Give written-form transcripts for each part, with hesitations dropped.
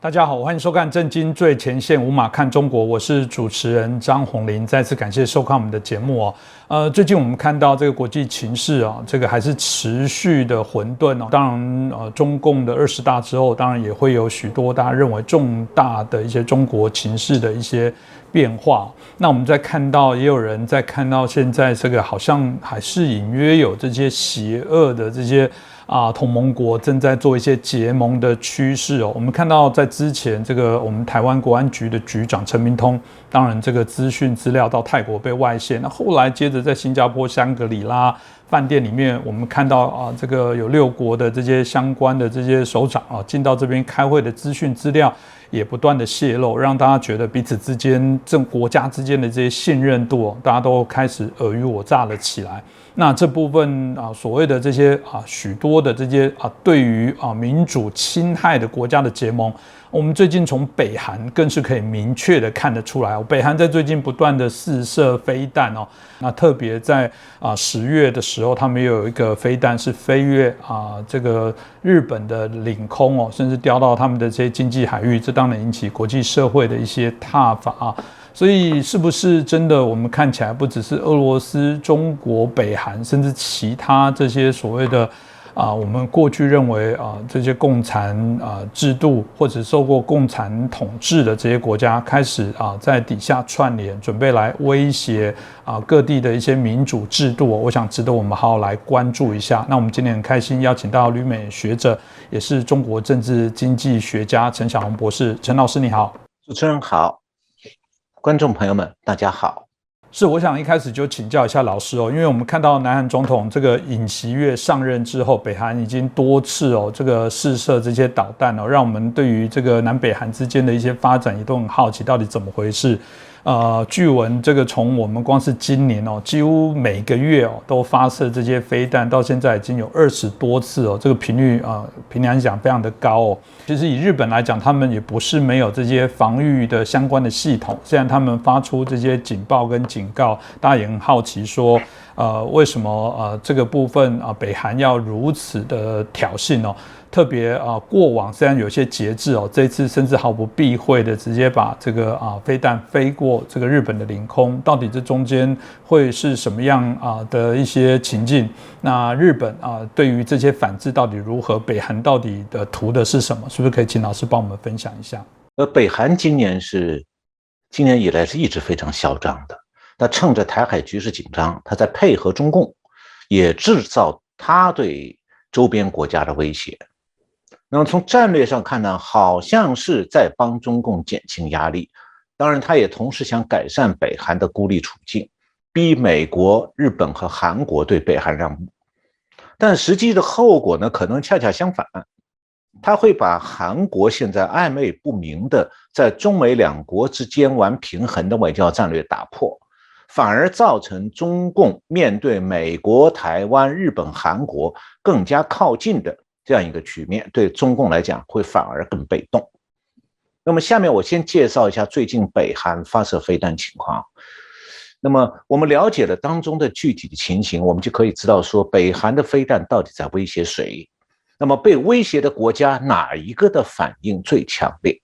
大家好，欢迎收看震惊最前线无马看中国，我是主持人张宏林，再次感谢收看我们的节目哦。最近我们看到这个国际情势啊，这个还是持续的混沌哦。当然，中共的20大之后，当然也会有许多大家认为重大的一些中国情势的一些变化。那我们在看到，也有人在看到现在这个好像还是隐约有这些邪恶的这些同盟国正在做一些结盟的趋势哦。我们看到在之前这个我们台湾国安局的局长陈明通，当然这个资料到泰国被外泄，那后来接着在新加坡香格里拉饭店里面，我们看到这个有6国的这些相关的这些首长进到这边开会的资料也不断的泄露，让大家觉得彼此之间国家之间的这些信任度大家都开始尔虞我诈了起来。那这部分所谓的这些许多的这些对于民主侵害的国家的结盟，我们最近从北韩更是可以明确的看得出来，北韩在最近不断的试射飞弹哦。那特别在10月的时候，他们有一个飞弹是飞越这个日本的领空哦，甚至掉到他们的这些经济海域，这当然引起国际社会的一些挞伐所以是不是真的我们看起来不只是俄罗斯、中国、北韩，甚至其他这些所谓的我们过去认为这些共产制度或者受过共产统治的这些国家开始在底下串联，准备来威胁各地的一些民主制度我想值得我们好好来关注一下。那我们今天很开心邀请到旅美学者，也是中国政治经济学家陈小红博士。陈老师你好。主持人好，观众朋友们大家好。是，我想一开始就请教一下老师因为我们看到南韩总统这个尹锡悦上任之后，北韩已经多次这个试射这些导弹让我们对于这个南北韩之间的一些发展也都很好奇，到底怎么回事？据闻这个从我们光是今年几乎每个月都发射这些飞弹，到现在已经有20多次这个频率平常讲非常的高其实以日本来讲，他们也不是没有这些防御的相关的系统，虽然他们发出这些警报跟警告，大家也很好奇说为什么这个部分北韩要如此的挑衅特别过往虽然有些节制这一次甚至毫不避讳的直接把这个飞弹飞过这个日本的领空，到底这中间会是什么样的一些情境？那日本对于这些反制到底如何？北韩到底的图的是什么？是不是可以请老师帮我们分享一下？北韩今年以来是一直非常嚣张的，他趁着台海局势紧张，他在配合中共，也制造他对周边国家的威胁。那么从战略上看呢，好像是在帮中共减轻压力，当然他也同时想改善北韩的孤立处境，逼美国、日本和韩国对北韩让步。但实际的后果呢，可能恰恰相反，他会把韩国现在暧昧不明的在中美两国之间玩平衡的外交战略打破，反而造成中共面对美国、台湾、日本、韩国更加靠近的这样一个局面，对中共来讲会反而更被动。那么下面我先介绍一下最近北韩发射飞弹情况。那么我们了解了当中的具体的情形，我们就可以知道说北韩的飞弹到底在威胁谁，那么被威胁的国家哪一个的反应最强烈。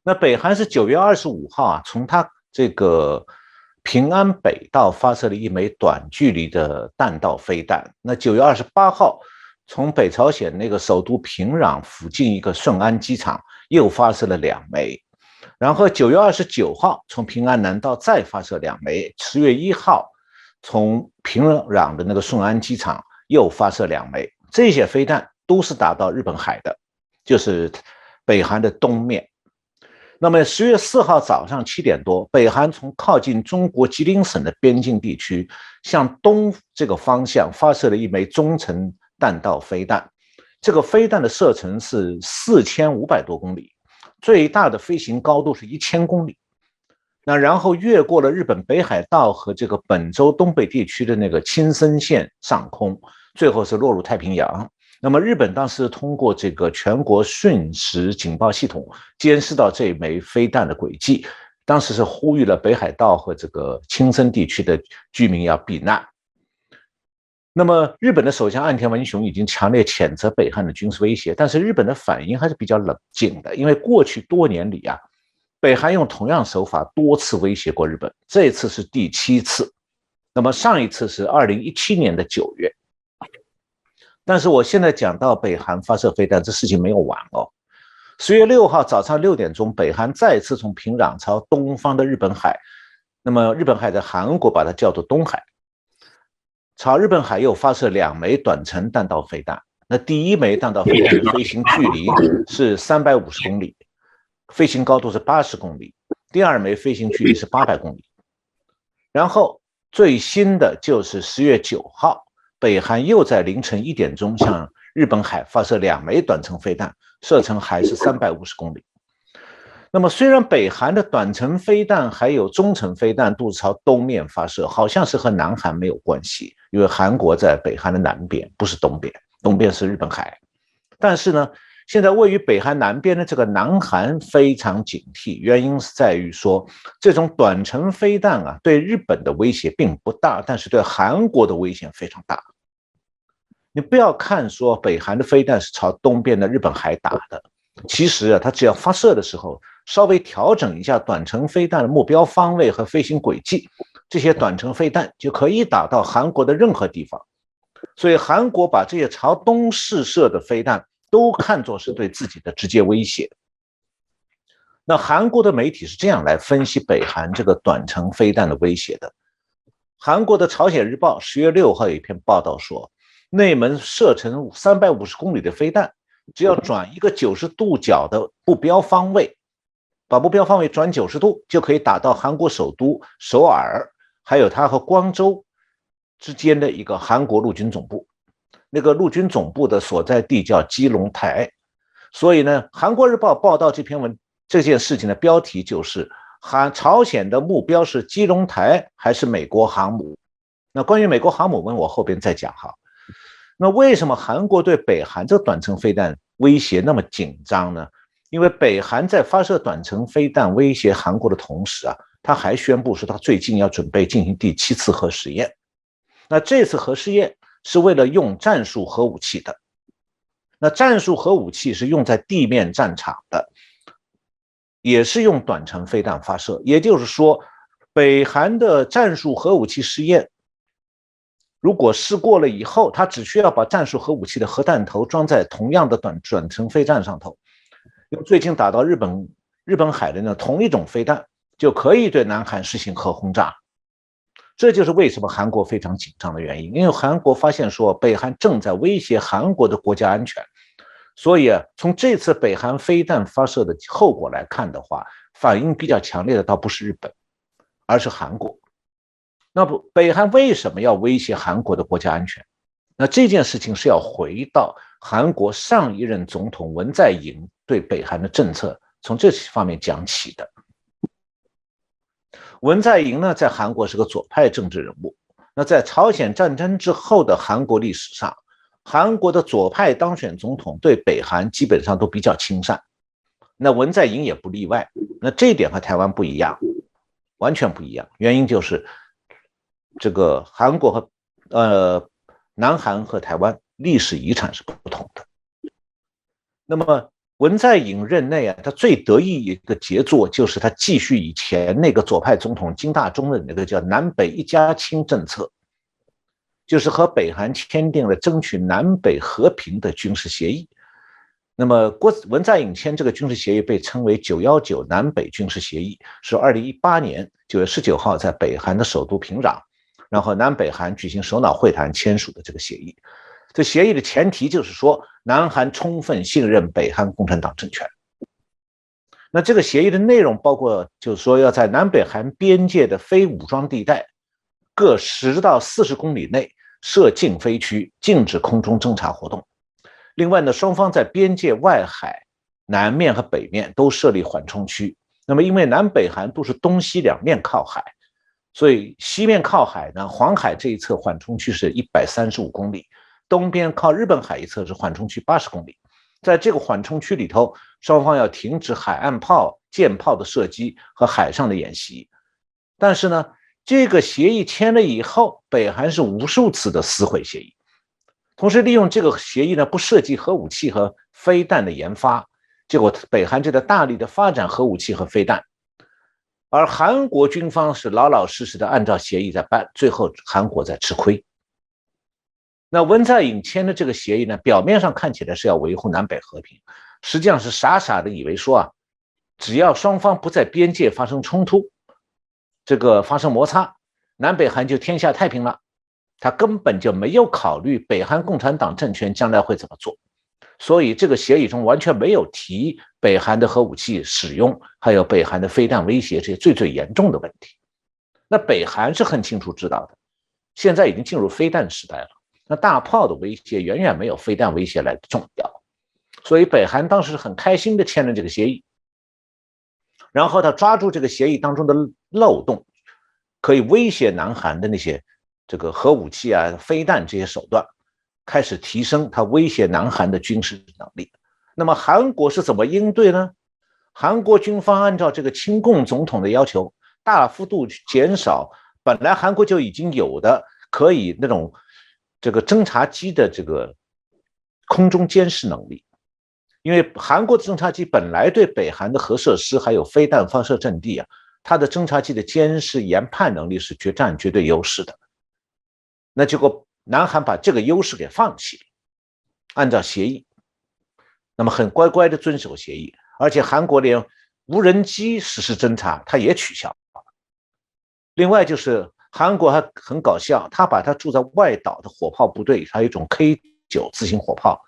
那北韩是9月25号从他这个平安北道发射了一枚短距离的弹道飞弹，那9月28号从北朝鲜那个首都平壤附近一个顺安机场又发射了2枚，然后9月29号从平安南道再发射2枚，10月1号从平壤的那个顺安机场又发射2枚，这些飞弹都是打到日本海的，就是北韩的东面。那么10月4号早上7点多，北韩从靠近中国吉林省的边境地区向东这个方向发射了一枚中程弹道飞弹，这个飞弹的射程是4500多公里，最大的飞行高度是1000公里。那然后越过了日本北海道和这个本州东北地区的那个青森县上空，最后是落入太平洋。那么日本当时通过这个全国瞬时警报系统监视到这枚飞弹的轨迹，当时是呼吁了北海道和这个青森地区的居民要避难。那么日本的首相岸田文雄已经强烈谴责北韩的军事威胁，但是日本的反应还是比较冷静的，因为过去多年里啊，北韩用同样手法多次威胁过日本，这一次是第7次。那么上一次是2017年的9月。但是我现在讲到北韩发射飞弹，这事情没有完哦。10月6号早上6点钟，北韩再次从平壤朝东方的日本海，那么日本海在韩国把它叫做东海，朝日本海又发射2枚短程弹道飞弹。那第一枚弹道飞弹的飞行距离是350公里，飞行高度是80公里；第2枚飞行距离是800公里。然后最新的就是10月9号，北韩又在凌晨1点钟向日本海发射2枚短程飞弹，射程还是350公里。那么虽然北韩的短程飞弹还有中程飞弹都朝东面发射，好像是和南韩没有关系，因为韩国在北韩的南边，不是东边，东边是日本海。但是呢，现在位于北韩南边的这个南韩非常警惕，原因是在于说，这种短程飞弹啊，对日本的威胁并不大，但是对韩国的威胁非常大。你不要看说北韩的飞弹是朝东边的日本海打的，其实啊，它只要发射的时候稍微调整一下短程飞弹的目标方位和飞行轨迹，这些短程飞弹就可以打到韩国的任何地方。所以韩国把这些朝东试射的飞弹都看作是对自己的直接威胁。那韩国的媒体是这样来分析北韩这个短程飞弹的威胁的。韩国的朝鲜日报10月6号有一篇报道说，那门射程350公里的飞弹，只要转一个90度角的目标方位，把目标方位转90度，就可以打到韩国首都首尔，还有它和光州之间的一个韩国陆军总部。那个陆军总部的所在地叫基隆台。所以呢，韩国日报报道这件事情的标题就是朝鲜的目标是基隆台还是美国航母。那关于美国航母我后边再讲哈。那为什么韩国对北韩这个短程飞弹威胁那么紧张呢？因为北韩在发射短程飞弹威胁韩国的同时啊，他还宣布说他最近要准备进行第7次核试验。那这次核试验是为了用战术核武器的。那战术核武器是用在地面战场的，也是用短程飞弹发射。也就是说，北韩的战术核武器试验如果试过了以后，他只需要把战术核武器的核弹头装在同样的短程飞弹上头，用最近打到日本海的同一种飞弹，就可以对南韩实行核轰炸。这就是为什么韩国非常紧张的原因，因为韩国发现说北韩正在威胁韩国的国家安全。所以从这次北韩飞弹发射的后果来看的话，反应比较强烈的倒不是日本，而是韩国。那北韩为什么要威胁韩国的国家安全？那这件事情是要回到韩国上一任总统文在寅对北韩的政策，从这方面讲起的。文在寅呢，在韩国是个左派政治人物。那在朝鲜战争之后的韩国历史上，韩国的左派当选总统对北韩基本上都比较亲善，那文在寅也不例外。那这一点和台湾不一样，完全不一样。原因就是这个韩国和南韩和台湾历史遗产是不同的。那么文在寅任内啊，他最得意一个杰作就是他继续以前那个左派总统金大中的那个叫南北一家亲政策，就是和北韩签订了争取南北和平的军事协议。那么文在寅签这个军事协议被称为919南北军事协议，是2018年9月19号在北韩的首都平壤，然后南北韩举行首脑会谈签署的这个协议。这协议的前提就是说，南韩充分信任北韩共产党政权。那这个协议的内容包括，就是说要在南北韩边界的非武装地带各10到40公里内设禁飞区，禁止空中侦察活动。另外呢，双方在边界外海南面和北面都设立缓冲区。那么因为南北韩都是东西两面靠海，所以西面靠海呢，黄海这一侧缓冲区是135公里，东边靠日本海一侧是缓冲区80公里。在这个缓冲区里头，双方要停止海岸炮、舰炮的射击和海上的演习。但是呢，这个协议签了以后，北韩是无数次的撕毁协议，同时利用这个协议呢，不涉及核武器和飞弹的研发，结果北韩就在大力的发展核武器和飞弹，而韩国军方是老老实实的按照协议在办，最后韩国在吃亏。那文在寅签的这个协议呢，表面上看起来是要维护南北和平，实际上是傻傻的以为说只要双方不在边界发生冲突，这个发生摩擦，南北韩就天下太平了。他根本就没有考虑北韩共产党政权将来会怎么做，所以这个协议中完全没有提北韩的核武器使用，还有北韩的飞弹威胁这些最严重的问题。那北韩是很清楚知道的，现在已经进入飞弹时代了，那大炮的威胁远远没有飞弹威胁来的重要，所以北韩当时很开心的签了这个协议，然后他抓住这个协议当中的漏洞，可以威胁南韩的那些这个核武器飞弹这些手段，开始提升他威胁南韩的军事能力。那么韩国是怎么应对呢？韩国军方按照这个亲共总统的要求，大幅度减少本来韩国就已经有的可以那种这个侦察机的这个空中监视能力，因为韩国的侦察机本来对北韩的核设施还有飞弹发射阵地它的侦察机的监视研判能力是占绝对优势的。那结果南韩把这个优势给放弃了，按照协议，那么很乖乖的遵守协议，而且韩国连无人机实施侦察它也取消了。另外就是韩国还很搞笑，他把他驻在外岛的火炮部队，还有一种 K9 自行火炮，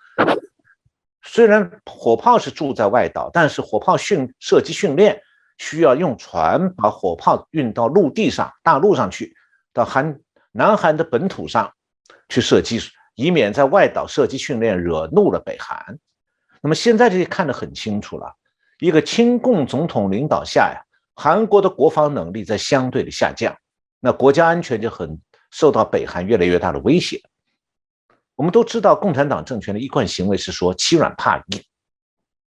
虽然火炮是驻在外岛，但是火炮射击训练需要用船把火炮运到陆地上大陆上去，到南韩的本土上去射击，以免在外岛射击训练惹怒了北韩。那么现在这些看得很清楚了，一个亲共总统领导下韩国的国防能力在相对的下降，那国家安全就很受到北韩越来越大的威胁。我们都知道共产党政权的一贯行为是说欺软怕硬，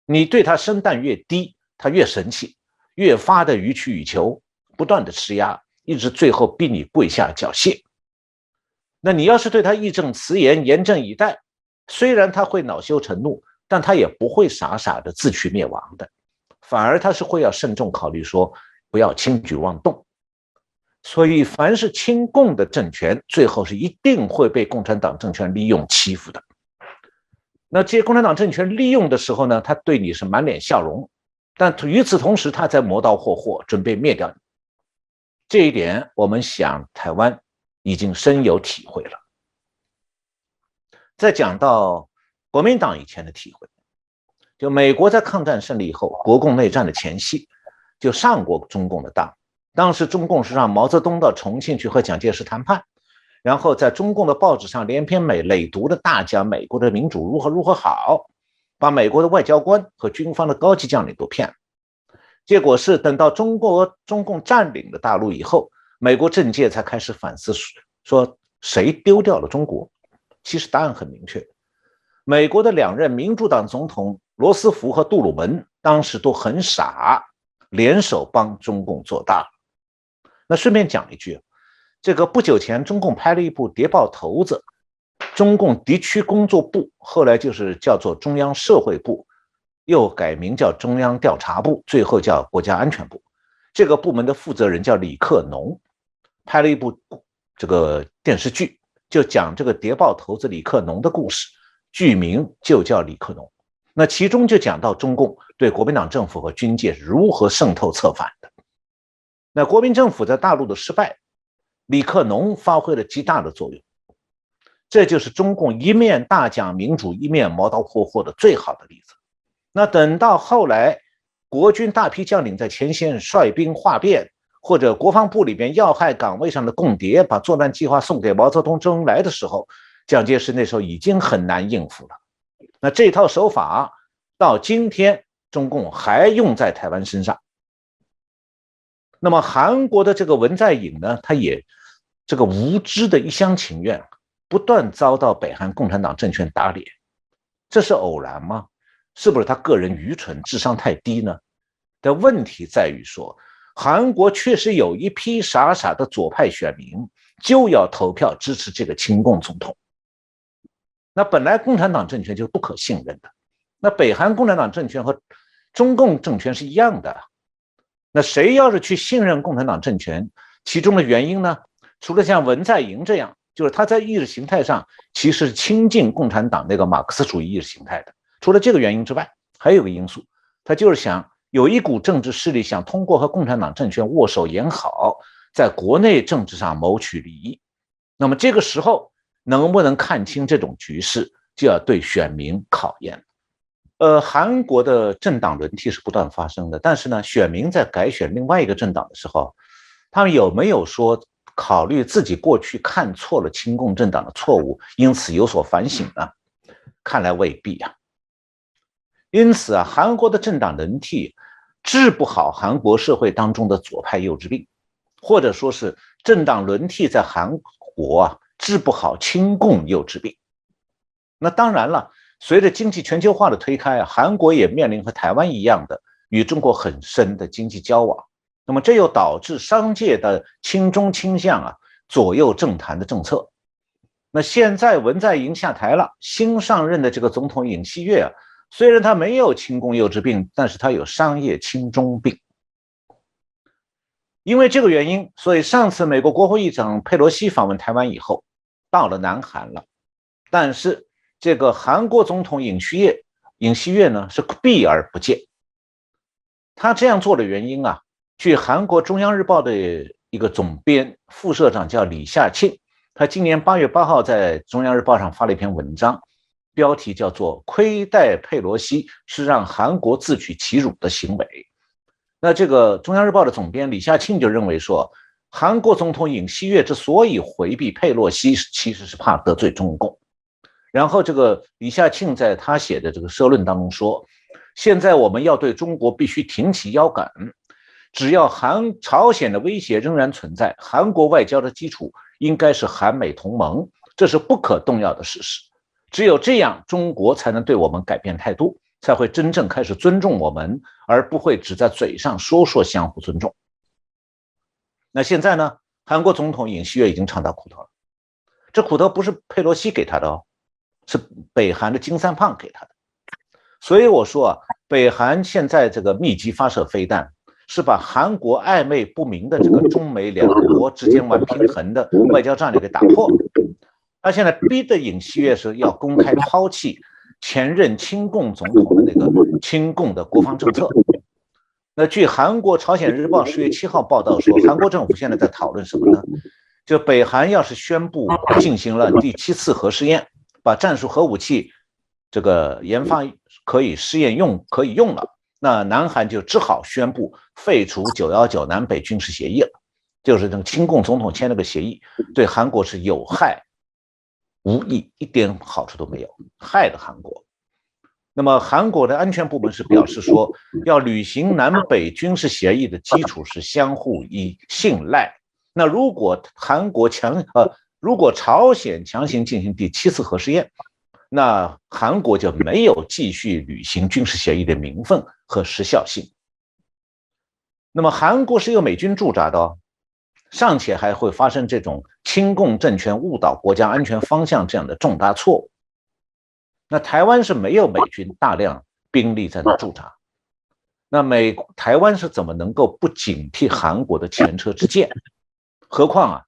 你对他声弹越低，他越生气，越发的予取予求，不断的施压，一直最后逼你跪下缴械。那你要是对他义正辞严，严阵以待，虽然他会恼羞成怒，但他也不会傻傻的自取灭亡的，反而他是会要慎重考虑说不要轻举妄动。所以凡是亲共的政权，最后是一定会被共产党政权利用欺负的。那这些共产党政权利用的时候呢，他对你是满脸笑容，但与此同时他在磨刀霍霍，准备灭掉你。这一点我们想台湾已经深有体会了。再讲到国民党以前的体会，就美国在抗战胜利以后，国共内战的前夕就上过中共的当，当时中共是让毛泽东到重庆去和蒋介石谈判，然后在中共的报纸上连篇累牍的大讲美国的民主如何好，把美国的外交官和军方的高级将领都骗了。结果是等到中共占领了大陆以后，美国政界才开始反思，说谁丢掉了中国？其实答案很明确，美国的2任民主党总统罗斯福和杜鲁门当时都很傻，联手帮中共做大。那顺便讲一句，这个不久前中共拍了一部谍报头子，中共敌区工作部，后来就是叫做中央社会部，又改名叫中央调查部，最后叫国家安全部。这个部门的负责人叫李克农，拍了一部这个电视剧，就讲这个谍报头子李克农的故事，剧名就叫李克农。那其中就讲到中共对国民党政府和军界如何渗透策反的。那国民政府在大陆的失败，李克农发挥了极大的作用，这就是中共一面大讲民主，一面磨刀霍霍的最好的例子。那等到后来国军大批将领在前线率兵哗变，或者国防部里边要害岗位上的共谍把作战计划送给毛泽东、周恩来的时候，蒋介石那时候已经很难应付了。那这套手法到今天中共还用在台湾身上。那么韩国的这个文在寅呢，他也这个无知的一厢情愿，不断遭到北韩共产党政权打脸，这是偶然吗？是不是他个人愚蠢、智商太低呢？但问题在于说，韩国确实有一批傻傻的左派选民就要投票支持这个亲共总统。那本来共产党政权就不可信任的，那北韩共产党政权和中共政权是一样的。那谁要是去信任共产党政权，其中的原因呢？除了像文在寅这样，就是他在意识形态上其实是亲近共产党那个马克思主义意识形态的。除了这个原因之外，还有一个因素，他就是想有一股政治势力想通过和共产党政权握手言好，在国内政治上谋取利益。那么这个时候能不能看清这种局势，就要对选民考验。韩国的政党轮替是不断发生的，但是呢，选民在改选另外一个政党的时候，他们有没有说考虑自己过去看错了亲共政党的错误，因此有所反省呢？看来未必啊。因此啊，韩国的政党轮替治不好韩国社会当中的左派幼稚病，或者说是政党轮替在韩国啊治不好亲共幼稚病。那当然了，随着经济全球化的推开啊，韩国也面临和台湾一样的与中国很深的经济交往。那么这又导致商界的亲中倾向啊左右政坛的政策。那现在文在寅下台了，新上任的这个总统尹锡悦啊，虽然他没有亲共幼稚病，但是他有商业亲中病。因为这个原因，所以上次美国国会议长佩洛西访问台湾以后，到了南韩了，但是这个韩国总统尹锡悦呢是避而不见。他这样做的原因啊，据韩国中央日报的一个总编副社长叫李夏庆，他今年8月8号在中央日报上发了一篇文章，标题叫做亏待佩洛西是让韩国自取其辱的行为。那这个中央日报的总编李夏庆就认为说，韩国总统尹锡悦之所以回避佩洛西，其实是怕得罪中共。然后这个李夏庆在他写的这个社论当中说，现在我们要对中国必须挺起腰杆，只要朝鲜的威胁仍然存在，韩国外交的基础应该是韩美同盟，这是不可动摇的事实。只有这样，中国才能对我们改变态度，才会真正开始尊重我们，而不会只在嘴上说相互尊重。那现在呢，韩国总统尹锡悦已经尝到苦头了，这苦头不是佩洛西给他的哦，是北韩的金三胖给他的。所以我说啊，北韩现在这个密集发射飞弹，是把韩国暧昧不明的这个中美两国之间玩平衡的外交战略给打破了。他现在逼的尹锡悦是要公开抛弃前任亲共总统的那个亲共的国防政策。那据韩国朝鲜日报10月7号报道说，韩国政府现在在讨论什么呢？就北韩要是宣布进行了第7次核试验，把战术核武器这个研发可以试验可以用了，那南韩就只好宣布废除919南北军事协议了，就是这个亲共总统签了个协议，对韩国是有害无益，一点好处都没有，害了韩国。那么韩国的安全部门是表示说，要履行南北军事协议的基础是相互信赖。那如果朝鲜强行进行第7次核试验，那韩国就没有继续履行军事协议的名分和时效性。那么韩国是有美军驻扎的哦，尚且还会发生这种亲共政权误导国家安全方向这样的重大错误。那台湾是没有美军大量兵力在那驻扎，那台湾是怎么能够不警惕韩国的前车之鉴？何况啊，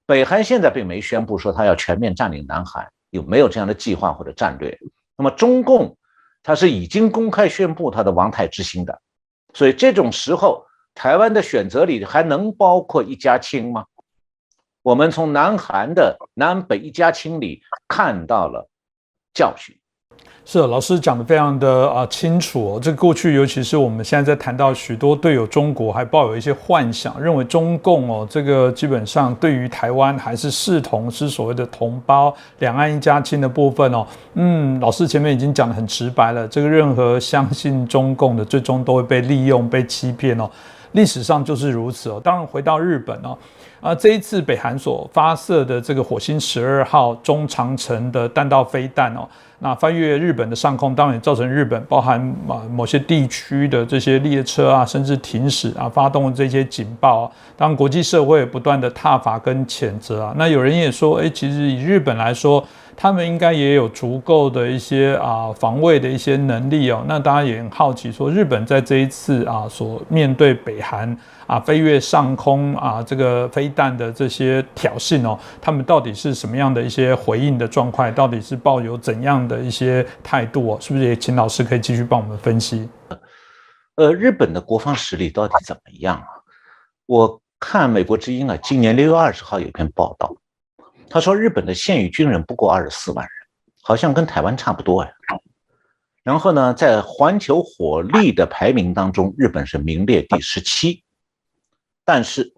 北韩现在并没宣布说他要全面占领南韩，有没有这样的计划或者战略？那么中共他是已经公开宣布他的亡台之心的，所以这种时候，台湾的选择里还能包括一家亲吗？我们从南韩的南北一家亲里看到了教训。是老师讲的非常的清楚哦。这过去尤其是我们现在在谈到许多对有中国还抱有一些幻想，认为中共这个基本上对于台湾还是视同是所谓的同胞，两岸一家亲的部分哦。老师前面已经讲得很直白了，这个任何相信中共的最终都会被利用、被欺骗哦。历史上就是如此哦。当然回到日本哦，这一次北韩所发射的这个火星12号中长程的弹道飞弹哦，那翻越日本的上空，当然也造成日本包含某些地区的这些列车啊，甚至停驶啊，发动这些警报啊。当然国际社会不断的挞伐跟谴责啊。那有人也说，其实以日本来说，他们应该也有足够的一些防卫的一些能力哦。那大家也很好奇说，日本在这一次所面对北韩飞越上空这个飞弹的这些挑衅哦，他们到底是什么样的一些回应的状况？到底是抱有怎样的一些态度哦？是不是也请老师可以继续帮我们分析？日本的国防实力到底怎么样啊？我看美国之音今年6月20号有篇报道。他说，日本的现役军人不过24万人，好像跟台湾差不多呀。然后呢，在环球火力的排名当中，日本是名列第17。但是，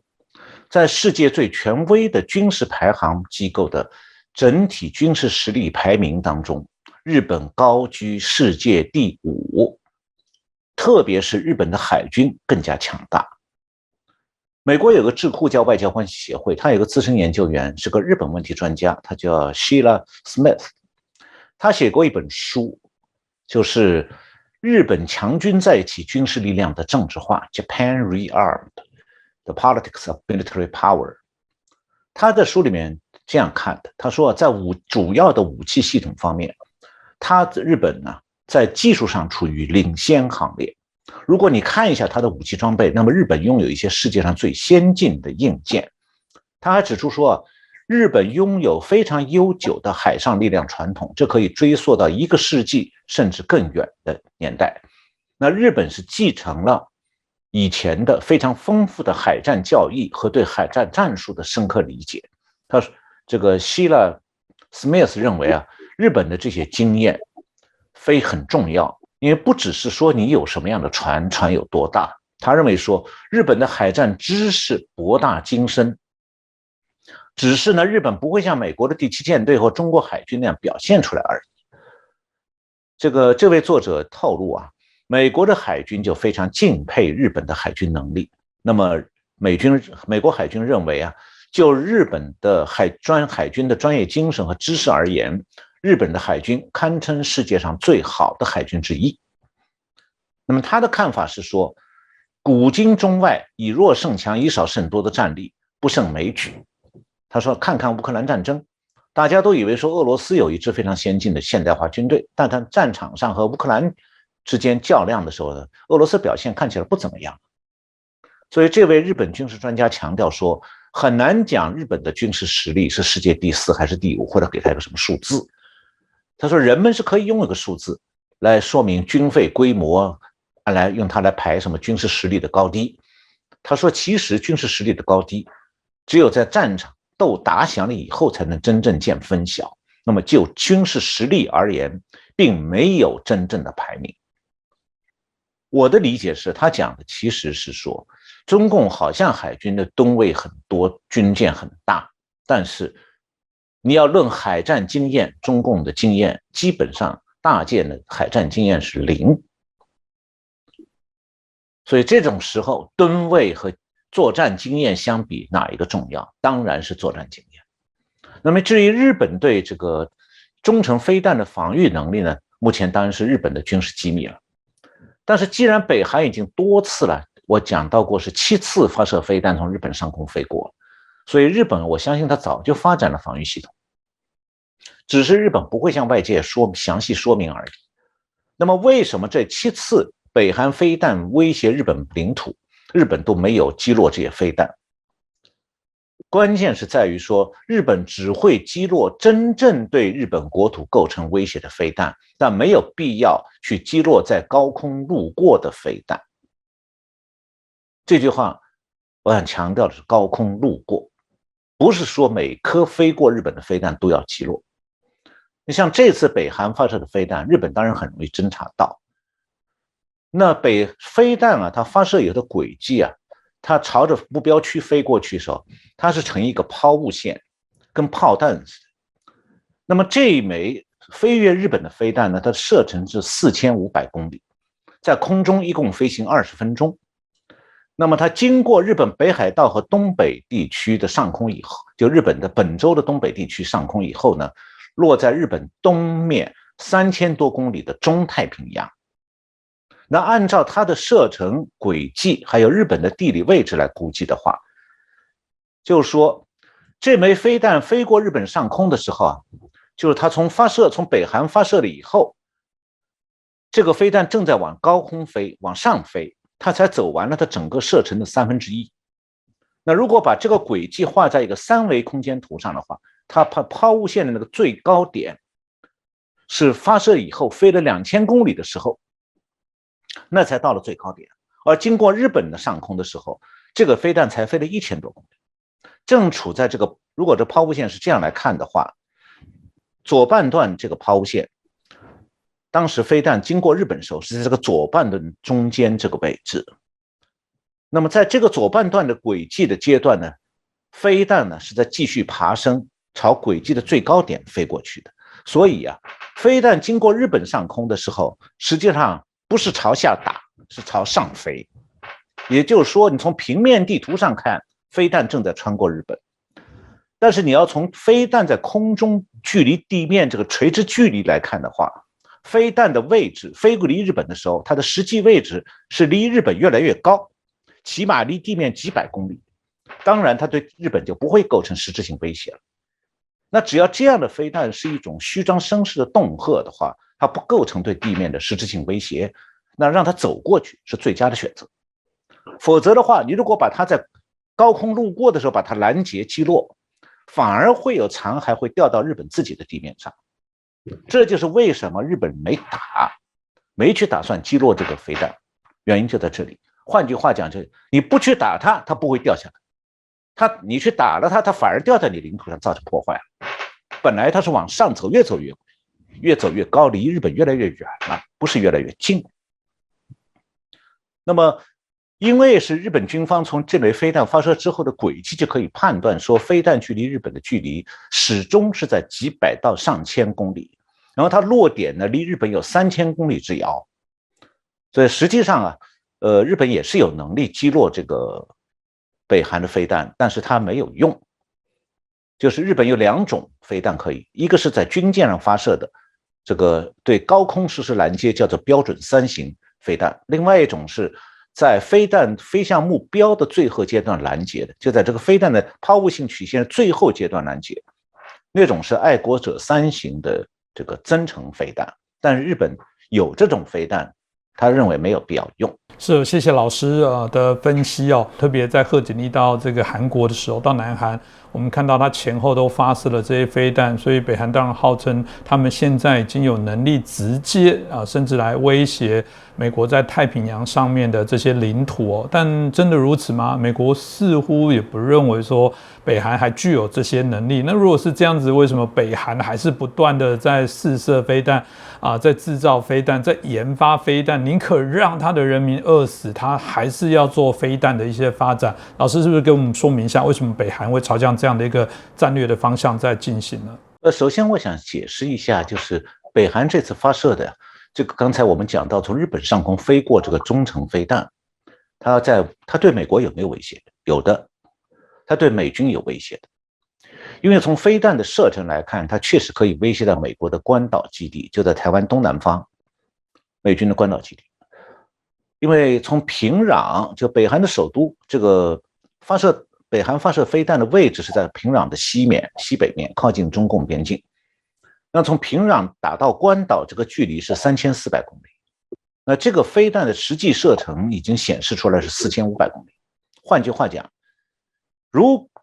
在世界最权威的军事排行机构的整体军事实力排名当中，日本高居世界第5，特别是日本的海军更加强大。美国有个智库叫外交关系协会，他有个资深研究员，是个日本问题专家，他叫 Sheila Smith。他写过一本书，就是日本强军在一起军事力量的政治化 Japan Rearmed: The Politics of Military Power。他在书里面这样看的，他说在主要的武器系统方面，日本在技术上处于领先行列。如果你看一下它的武器装备，那么日本拥有一些世界上最先进的硬件。他还指出说，日本拥有非常悠久的海上力量传统，这可以追溯到1个世纪甚至更远的年代。那日本是继承了以前的非常丰富的海战教义和对海战战术的深刻理解。他说，这个希拉斯密斯认为日本的这些经验很重要。因为不只是说你有什么样的船有多大，他认为说日本的海战知识博大精深，只是呢日本不会像美国的第7舰队或中国海军那样表现出来而已。这位作者透露美国的海军就非常敬佩日本的海军能力。那么美国海军认为就日本的海军的专业精神和知识而言，日本的海军堪称世界上最好的海军之一。那么他的看法是说，古今中外以弱胜强，以少胜多的战力不胜枚举。他说，看看乌克兰战争，大家都以为说俄罗斯有一支非常先进的现代化军队，但他战场上和乌克兰之间较量的时候呢，俄罗斯表现看起来不怎么样。所以这位日本军事专家强调说，很难讲日本的军事实力是世界第4还是第5，或者给他一个什么数字。他说，人们是可以用一个数字来说明军费规模，用它来排什么军事实力的高低。他说，其实军事实力的高低，只有在战场斗打响了以后才能真正见分晓。那么就军事实力而言，并没有真正的排名。我的理解是，他讲的其实是说，中共好像海军的吨位很多，军舰很大，但是你要论海战经验，中共的经验基本上大舰的海战经验是0。所以这种时候，吨位和作战经验相比，哪一个重要？当然是作战经验。那么至于日本对这个中程飞弹的防御能力呢，目前当然是日本的军事机密了。但是既然北韩已经多次了，我讲到过是7次发射飞弹从日本上空飞过，所以日本我相信它早就发展了防御系统，只是日本不会向外界详细说明而已。那么为什么这7次北韩飞弹威胁日本领土，日本都没有击落这些飞弹？关键是在于说，日本只会击落真正对日本国土构成威胁的飞弹，但没有必要去击落在高空路过的飞弹。这句话我想强调的是高空路过，不是说每颗飞过日本的飞弹都要击落。你像这次北韩发射的飞弹，日本当然很容易侦察到。那飞弹它发射有的轨迹它朝着目标区飞过去的时候，它是呈一个抛物线，跟炮弹似的。那么这一枚飞越日本的飞弹呢，它射程是4500公里，在空中一共飞行20分钟。那么它经过日本北海道和东北地区的上空以后，就日本的本州的东北地区上空以后呢，落在日本东面3000多公里的中太平洋。那按照它的射程轨迹还有日本的地理位置来估计的话，就是说这枚飞弹飞过日本上空的时候啊，就是它从北韩发射了以后，这个飞弹正在往高空飞，往上飞，它才走完了它整个射程的1/3。那如果把这个轨迹画在一个3维空间图上的话，它抛物线的那个最高点是发射以后飞了2000公里的时候，那才到了最高点。而经过日本的上空的时候，这个飞弹才飞了1000多公里，正处在这个，如果这抛物线是这样来看的话，左半段这个抛物线，当时飞弹经过日本的时候是在这个左半段中间这个位置。那么在这个左半段的轨迹的阶段呢，飞弹呢是在继续爬升，朝轨迹的最高点飞过去的。所以啊，飞弹经过日本上空的时候，实际上不是朝下打，是朝上飞。也就是说，你从平面地图上看，飞弹正在穿过日本，但是你要从飞弹在空中距离地面这个垂直距离来看的话，飞弹的位置飞过离日本的时候，它的实际位置是离日本越来越高，起码离地面几百公里。当然，它对日本就不会构成实质性威胁了。那只要这样的飞弹是一种虚张声势的恫吓的话，它不构成对地面的实质性威胁，那让它走过去是最佳的选择。否则的话，你如果把它在高空路过的时候把它拦截击落，反而会有残骸会掉到日本自己的地面上。这就是为什么日本没去打算击落这个飞弹，原因就在这里。换句话讲，就是你不去打它，它不会掉下来。你去打了它，它反而掉在你领土上，造成破坏了。本来它是往上走，越走越高，离日本越来越远了，不是越来越近。那么，因为是日本军方从这枚飞弹发射之后的轨迹就可以判断说，飞弹距离日本的距离始终是在几百到上千公里，然后它落点呢离日本有3000公里之遥，所以实际上啊，日本也是有能力击落这个北韩的飞弹，但是它没有用。就是日本有2种飞弹可以，一个是在军舰上发射的，这个对高空实施拦截，叫做标准3型飞弹；另外一种是在飞弹飞向目标的最后阶段拦截的，就在这个飞弹的抛物性曲线的最后阶段拦截，那种是爱国者3型的这个增程飞弹。但是日本有这种飞弹，他认为没有必要用。是，谢谢老师的分析哦。特别在贺锦丽到这个韩国的时候，到南韩，我们看到他前后都发射了这些飞弹，所以北韩当然号称他们现在已经有能力直接甚至来威胁美国在太平洋上面的这些领土哦。但真的如此吗？美国似乎也不认为说北韩还具有这些能力。那如果是这样子，为什么北韩还是不断的在试射飞弹在制造飞弹，在研发飞弹，宁可让他的人民饿死，他还是要做飞弹的一些发展？老师是不是给我们说明一下，为什么北韩会朝向这样的一个战略的方向在进行呢？首先我想解释一下，就是北韩这次发射的这个，刚才我们讲到从日本上空飞过这个中程飞弹，它对美国有没有威胁？有的，它对美军有威胁的。因为从飞弹的射程来看，它确实可以威胁到美国的关岛基地，就在台湾东南方，美军的关岛基地。因为从平壤，就北韩的首都，这个北韩发射飞弹的位置是在平壤的西北面，靠近中共边境。那从平壤打到关岛，这个距离是3400公里。那这个飞弹的实际射程已经显示出来是4500公里。换句话讲，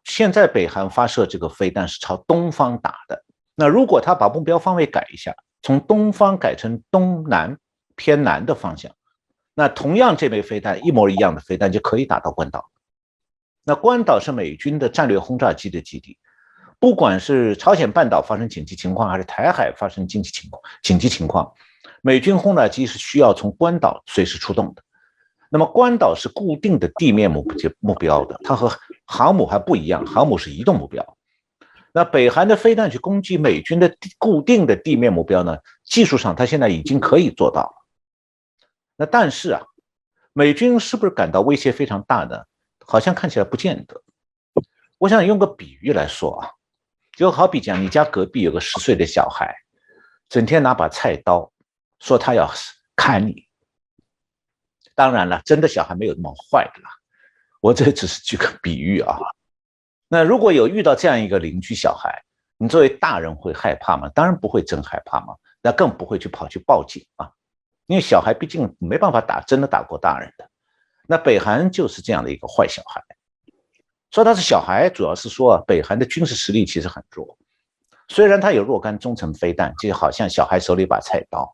现在北韩发射这个飞弹是朝东方打的，那如果他把目标方位改一下，从东方改成东南偏南的方向，那同样这枚飞弹一模一样的飞弹就可以打到关岛。那关岛是美军的战略轰炸机的基地，不管是朝鲜半岛发生紧急情况，还是台海发生紧急情况，美军轰炸机是需要从关岛随时出动的。那么关岛是固定的地面目标的，它和航母还不一样，航母是移动目标。那北韩的飞弹去攻击美军的固定的地面目标呢？技术上它现在已经可以做到了。那但是美军是不是感到威胁非常大呢？好像看起来不见得。我想用个比喻来说啊，就好比讲你家隔壁有个10岁的小孩，整天拿把菜刀说他要砍你。当然了，真的小孩没有那么坏的啦，我这只是举个比喻啊。那如果有遇到这样一个邻居小孩，你作为大人会害怕吗？当然不会真害怕嘛，那更不会跑去报警啊，因为小孩毕竟没办法真的打过大人的。那北韩就是这样的一个坏小孩。说他是小孩，主要是说北韩的军事实力其实很弱，虽然他有若干中程飞弹，就好像小孩手里把菜刀，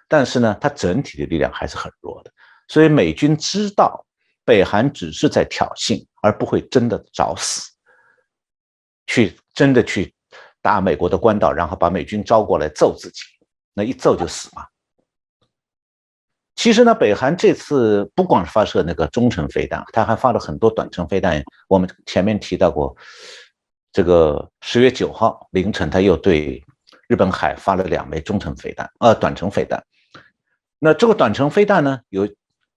但是呢，他整体的力量还是很弱的。所以美军知道北韩只是在挑衅，而不会真的找死，真的去打美国的关岛，然后把美军招过来揍自己，那一揍就死嘛。其实呢，北韩这次不光是发射那个中程飞弹，他还发了很多短程飞弹。我们前面提到过，这个10月9号凌晨，他又对日本海发了2枚中程飞弹，短程飞弹。那这个短程飞弹呢，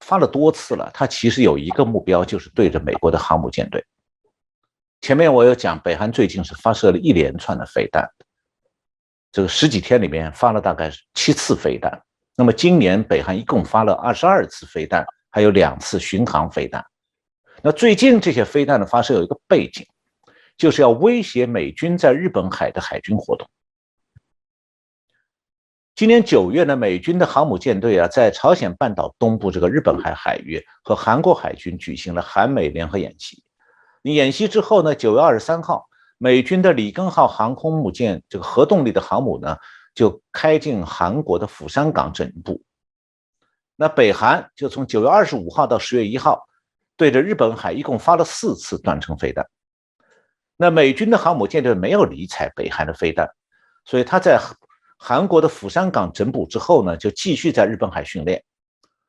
发了多次了，它其实有一个目标，就是对着美国的航母舰队。前面我有讲，北韩最近是发射了一连串的飞弹，这个10几天里面发了大概7次飞弹。那么今年北韩一共发了22次飞弹，还有2次巡航飞弹。那最近这些飞弹的发射有一个背景，就是要威胁美军在日本海的海军活动。今年9月呢，美军的航母舰队在朝鲜半岛东部这个日本海海域和韩国海军举行了韩美联合演习。演习之后呢，9月23号，美军的里根号航空母舰这个核动力的航母呢，就开进韩国的釜山港整部。那北韩就从9月25号到10月1号，对着日本海一共发了4次短程飞弹。那美军的航母舰队没有理睬北韩的飞弹，所以他在韩国的釜山港整补之后呢，就继续在日本海训练。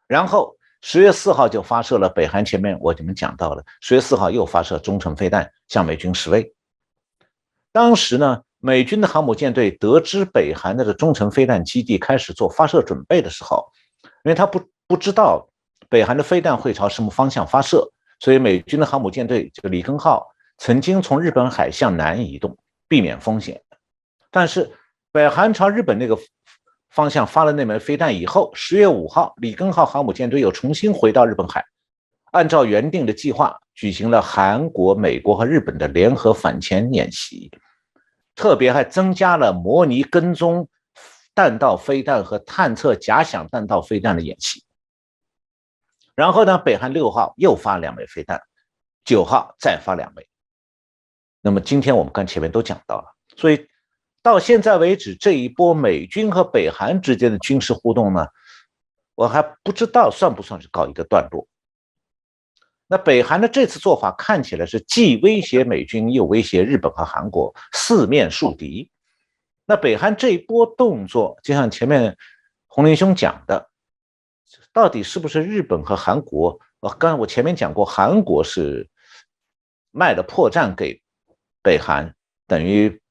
然后10月4号就发射了北韩前面我们讲到了，10月4号又发射中程飞弹向美军示威。当时呢，美军的航母舰队得知北韩的中程飞弹基地开始做发射准备的时候，因为他不知道北韩的飞弹会朝什么方向发射，所以美军的航母舰队这个里根号曾经从日本海向南移动，避免风险。但是北韩朝日本那个方向发了那枚飞弹以后，10月5号，里根号航母舰队又重新回到日本海，按照原定的计划举行了韩国、美国和日本的联合反潜演习，特别还增加了模拟跟踪弹道飞弹和探测假想弹道飞弹的演习。然后呢，北韩6号又发2枚飞弹，9号再发2枚。那么今天我们刚前面都讲到了，所以到现在为止，这一波美军和北韩之间的军事互动呢，我还不知道算不算是告一个段落。那北韩的这次做法看起来是既威胁美军，又威胁日本和韩国，四面树敌。那北韩这一波动作，就像前面洪林兄讲的，到底是不是日本和韩国？我前面讲过，韩国是卖了破绽给北韩，等于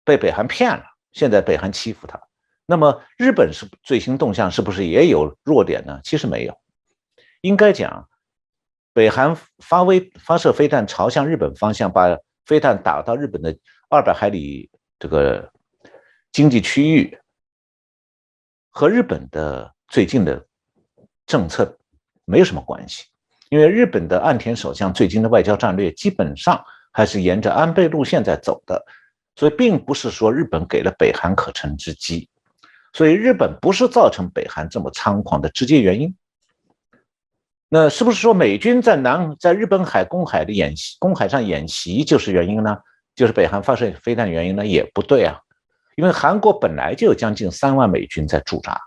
被北韩骗了，现在北韩欺负他。那么日本是最新动向是不是也有弱点呢？其实没有，应该讲北韩发射飞弹朝向日本方向，把飞弹打到日本的200海里这个经济区域，和日本的最近的政策没有什么关系，因为日本的岸田首相最近的外交战略基本上还是沿着安倍路线在走的，所以并不是说日本给了北韩可乘之机，所以日本不是造成北韩这么猖狂的直接原因。那是不是说美军在日本海公海上演习就是原因呢？就是北韩发射飞弹原因呢？也不对啊，因为韩国本来就有将近3万美军在驻扎，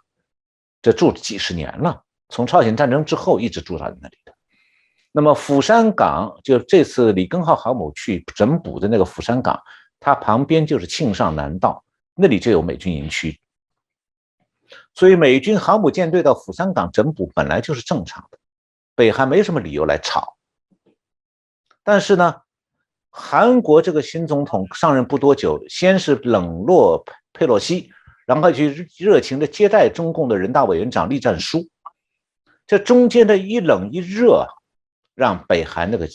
这驻了几十年了，从朝鲜战争之后一直驻扎在那里的。那么釜山港，就这次里根号航母去整补的那个釜山港，它旁边就是庆尚南道，那里就有美军营区，所以美军航母舰队到釜山港整补本来就是正常的，北韩没什么理由来吵。但是呢，韩国这个新总统上任不多久，先是冷落佩洛西，然后去热情的接待中共的人大委员长栗战书，这中间的一冷一热，让北韩那个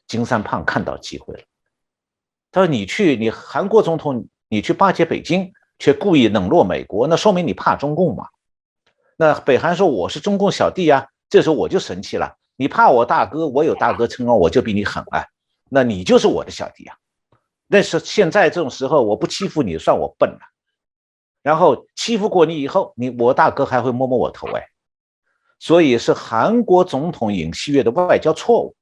金三胖看到机会了。他说你韩国总统你去巴结北京，却故意冷落美国，那说明你怕中共嘛。那北韩说我是中共小弟啊，这时候我就生气了，你怕我大哥，我有大哥称号，我就比你狠啊，那你就是我的小弟啊。但是现在这种时候，我不欺负你算我笨了，然后欺负过你以后，我大哥还会摸摸我头哎。所以是韩国总统尹锡悦的外交错误，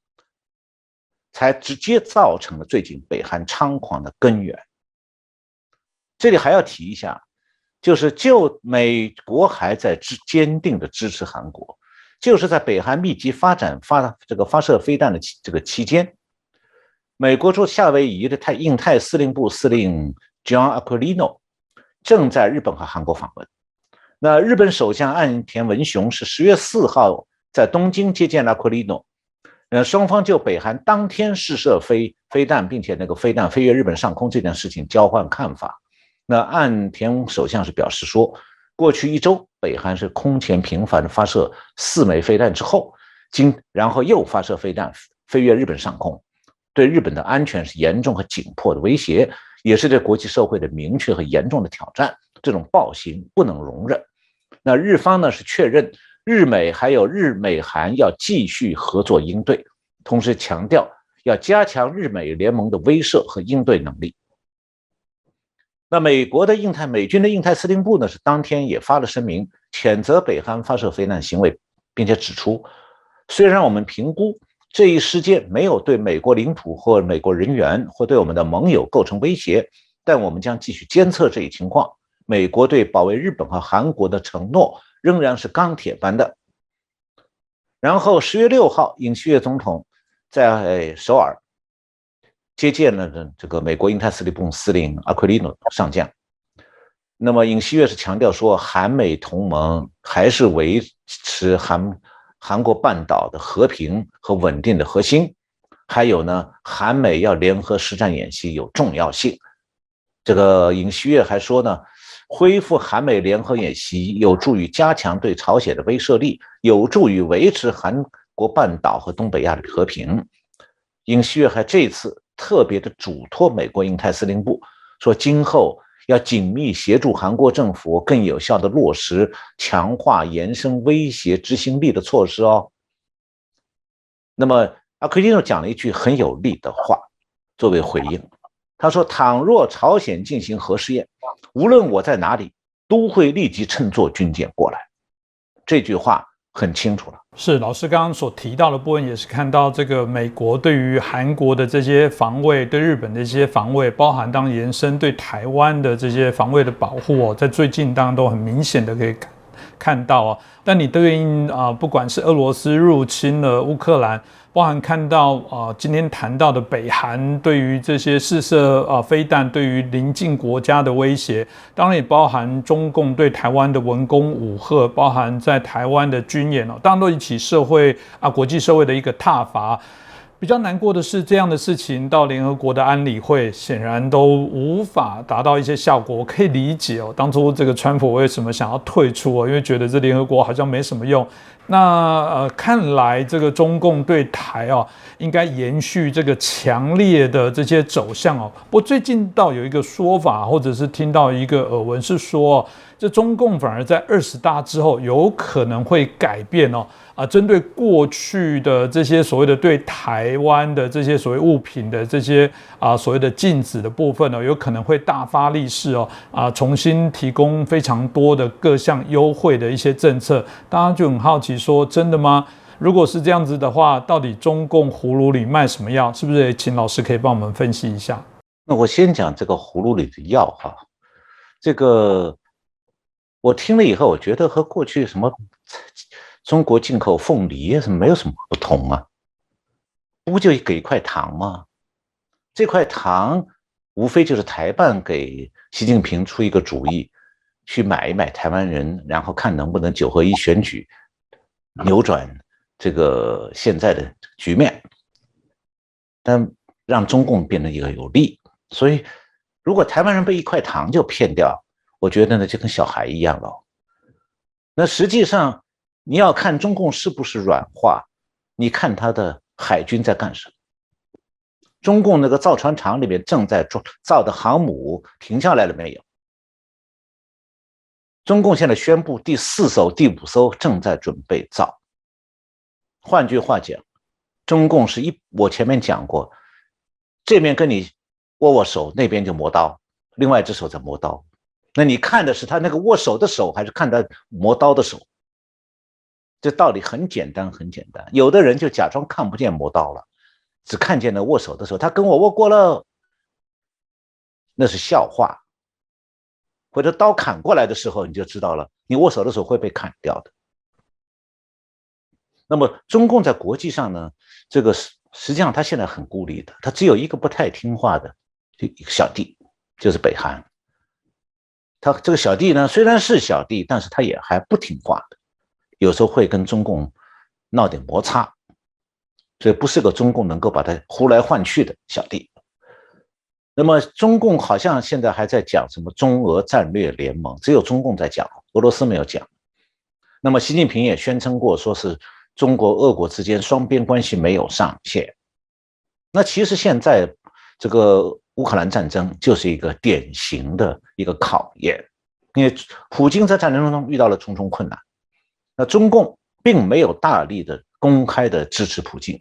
才直接造成了最近北韩猖狂的根源。这里还要提一下，就美国还在坚定的支持韩国，就是在北韩密集发射飞弹的这个期间，美国驻夏威夷的印太司令部司令 John Aquilino 正在日本和韩国访问。那日本首相岸田文雄是10月4号在东京接见了 Aquilino， 双方就北韩当天试射飞弹，并且那个飞弹飞越日本上空这件事情交换看法。那岸田首相是表示说，过去1周北韩是空前频繁的发射4枚飞弹之后，然后又发射飞弹飞越日本上空，对日本的安全是严重和紧迫的威胁，也是对国际社会的明确和严重的挑战。这种暴行不能容忍。那日方呢是确认日美还有日美韩要继续合作应对，同时强调要加强日美联盟的威慑和应对能力。那美军的印太司令部呢是当天也发了声明，谴责北韩发射飞弹行为，并且指出，虽然我们评估这一事件没有对美国领土或美国人员或对我们的盟友构成威胁，但我们将继续监测这一情况。美国对保卫日本和韩国的承诺仍然是钢铁般的。然后10月6号，尹锡悦总统在首尔接见了这个美国印太司令部司令阿奎利诺上将。那么尹锡悦是强调说，韩美同盟还是维持韩国半岛的和平和稳定的核心，还有呢，韩美要联合实战演习有重要性。这个尹锡悦还说呢，恢复韩美联合演习有助于加强对朝鲜的威慑力，有助于维持韩国半岛和东北亚的和平。尹锡悦还这次特别的嘱托美国印太司令部，说今后要紧密协助韩国政府更有效地落实强化延伸威胁执行力的措施哦。那么阿奎利诺讲了一句很有力的话作为回应，他说，倘若朝鲜进行核试验，无论我在哪里，都会立即乘坐军舰过来。这句话很清楚了。是老师刚刚所提到的部分，也是看到这个美国对于韩国的这些防卫，对日本的这些防卫，包含当延伸对台湾的这些防卫的保护在最近当然都很明显的可以看到但你对应不管是俄罗斯入侵了乌克兰，包含看到今天谈到的北韩对于这些试射飞弹对于邻近国家的威胁，当然也包含中共对台湾的文攻武吓，包含在台湾的军演当然都引起国际社会的一个挞伐。比较难过的是，这样的事情到联合国的安理会显然都无法达到一些效果。我可以理解当初这个川普为什么想要退出因为觉得这联合国好像没什么用。那看来这个中共对台应该延续这个强烈的这些走向不过最近倒有一个说法，或者是听到一个耳闻是说这中共反而在20大之后有可能会改变针对过去的这些所谓的对台湾的这些所谓物品的这些所谓的禁止的部分有可能会大发利市重新提供非常多的各项优惠的一些政策。大家就很好奇说，真的吗？如果是这样子的话，到底中共葫芦里卖什么药？是不是请老师可以帮我们分析一下？那我先讲这个葫芦里的药这个我听了以后，我觉得和过去什么中国进口凤梨没有什么不同不就给一块糖吗？这块糖无非就是台办给习近平出一个主意，去买一买台湾人，然后看能不能9合1选举扭转这个现在的局面，但让中共变得一个有利。所以如果台湾人被一块糖就骗掉，我觉得呢就跟小孩一样了。那实际上你要看中共是不是软化，你看他的海军在干什么。中共那个造船厂里面正在造的航母停下来了没有？中共现在宣布第4艘、第5艘正在准备造。换句话讲，中共是我前面讲过，这边跟你握手，那边就磨刀，另外一只手在磨刀。那你看的是他那个握手的手，还是看他磨刀的手？这道理很简单，很简单。有的人就假装看不见磨刀了，只看见了握手的手，他跟我握过了，那是笑话。或者刀砍过来的时候，你就知道了，你握手的时候会被砍掉的。那么中共在国际上呢，这个实际上他现在很孤立的，他只有一个不太听话的一个小弟，就是北韩。他这个小弟呢，虽然是小弟，但是他也还不听话的，有时候会跟中共闹点摩擦，所以不是个中共能够把他呼来唤去的小弟。那么中共好像现在还在讲什么中俄战略联盟，只有中共在讲，俄罗斯没有讲。那么习近平也宣称过，说是中国俄国之间双边关系没有上限。那其实现在这个乌克兰战争就是一个典型的一个考验，因为普京在战争中遇到了重重困难，那中共并没有大力的公开的支持普京，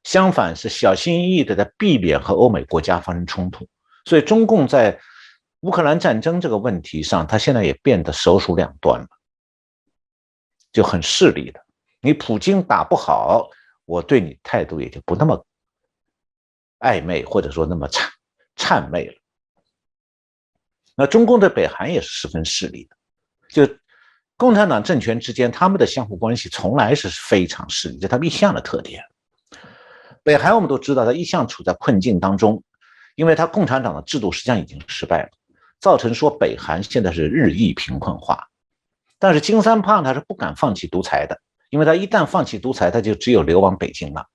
相反是小心翼翼的在避免和欧美国家发生冲突。所以中共在乌克兰战争这个问题上，他现在也变得手鼠两端了，就很势利的。你普京打不好，我对你态度也就不那么暧昧，或者说那么谄媚了。那中共对北韩也是十分势利的，就共产党政权之间他们的相互关系从来是非常势利，这他们一向的特点。北韩我们都知道，他一向处在困境当中，因为他共产党的制度实际上已经失败了，造成说北韩现在是日益贫困化。但是金三胖他是不敢放弃独裁的，因为他一旦放弃独裁，他就只有流亡北京了。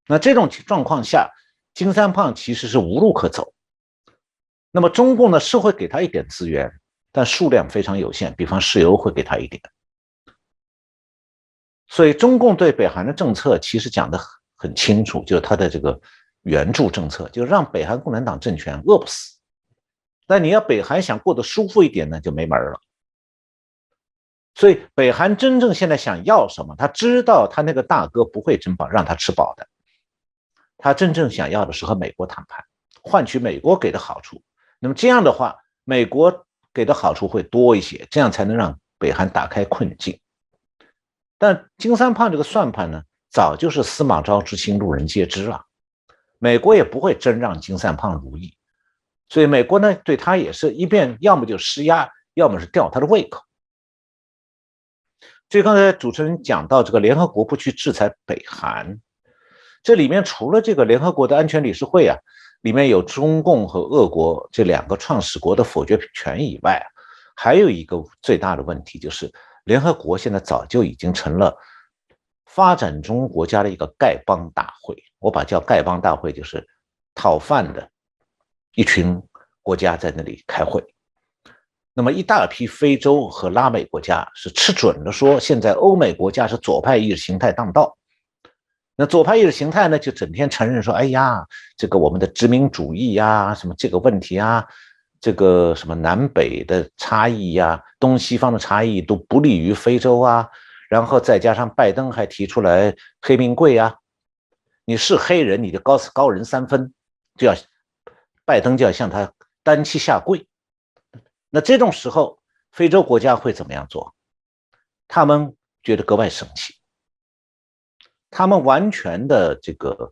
那这种状况下，金三胖其实是无路可走。那么中共呢是会给他一点资源，但数量非常有限，比方石油会给他一点。所以中共对北韩的政策其实讲得很清楚，就是他的这个援助政策，就是让北韩共产党政权饿不死。但你要北韩想过得舒服一点呢，就没门了。所以北韩真正现在想要什么，他知道他那个大哥不会真让他吃饱的，他真正想要的是和美国谈判，换取美国给的好处。那么这样的话，美国给的好处会多一些，这样才能让北韩打开困境。但金三胖这个算盘呢，早就是司马昭之心，路人皆知了。美国也不会真让金三胖如意，所以美国呢对他也是一边要么就施压，要么是吊他的胃口。所以刚才主持人讲到这个联合国不去制裁北韩，这里面除了这个联合国的安全理事会啊，里面有中共和俄国这两个创始国的否决权以外，还有一个最大的问题，就是联合国现在早就已经成了发展中国家的一个丐帮大会。我把叫丐帮大会，就是讨饭的一群国家在那里开会。那么一大批非洲和拉美国家是吃准了说，现在欧美国家是左派意识形态当道。那左派意识形态呢，就整天承认说，哎呀，这个我们的殖民主义呀，什么这个问题啊，这个什么南北的差异呀，东西方的差异都不利于非洲啊。然后再加上拜登还提出来黑命贵啊，你是黑人你就高人3分，就要拜登就要向他单膝下跪。那这种时候，非洲国家会怎么样做？他们觉得格外生气，他们完全的这个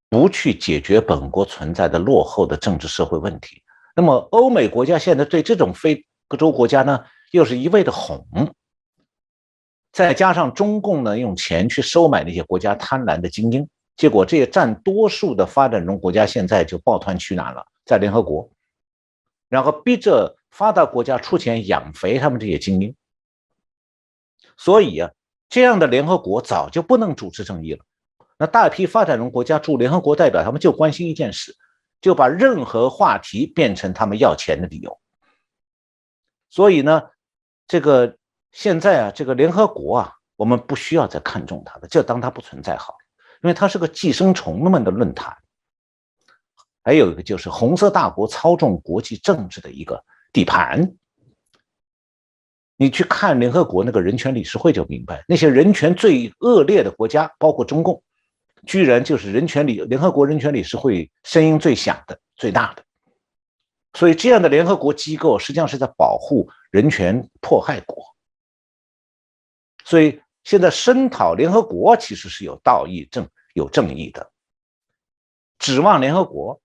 不去解决本国存在的落后的政治社会问题。那么欧美国家现在对这种非洲国家呢，又是一味的哄，再加上中共呢用钱去收买那些国家贪婪的精英，结果这些占多数的发展中国家现在就抱团取暖了，在联合国，然后逼着发达国家出钱养肥他们这些精英。所以啊，这样的联合国早就不能主持正义了。那大批发展中国家驻联合国代表，他们就关心一件事，就把任何话题变成他们要钱的理由。所以呢，这个现在这个联合国我们不需要再看重它了，就当它不存在好了，因为它是个寄生虫们的论坛。还有一个就是红色大国操纵国际政治的一个地盘。你去看联合国那个人权理事会就明白，那些人权最恶劣的国家，包括中共，居然就是联合国人权理事会声音最响的、最大的。所以这样的联合国机构实际上是在保护人权迫害国。所以现在声讨联合国其实是有道义有正义的，指望联合国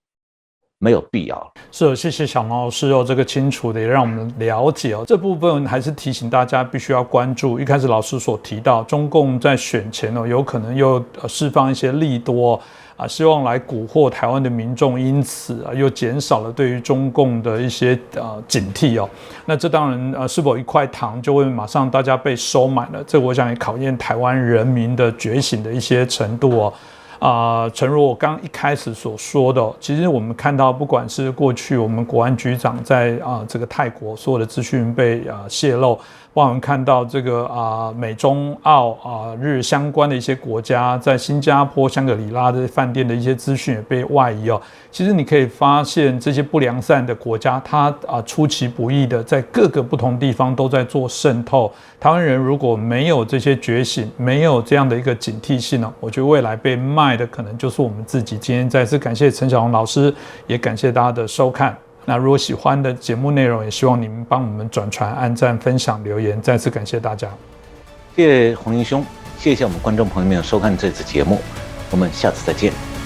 没有必要。是，谢谢小毛老师这个清楚的也让我们了解这部分，还是提醒大家必须要关注。一开始老师所提到，中共在选前有可能又释放一些利多希望来蛊惑台湾的民众，因此又减少了对于中共的一些警惕那这当然是否一块糖就会马上大家被收买了？这我想也考验台湾人民的觉醒的一些程度诚如我刚一开始所说的，其实我们看到，不管是过去我们国安局长在这个泰国所有的资讯被泄露，包括我们看到这个美中澳日相关的一些国家，在新加坡、香格里拉的饭店的一些资讯也被外移其实你可以发现，这些不良善的国家，它出其不意的在各个不同地方都在做渗透。台湾人如果没有这些觉醒，没有这样的一个警惕性我觉得未来被卖的可能就是我们自己。今天再次感谢陈小龙老师，也感谢大家的收看。那如果喜欢的节目内容，也希望你们帮我们转传、按赞、分享、留言。再次感谢大家。谢谢洪林兄，谢谢我们观众朋友们收看这次节目，我们下次再见。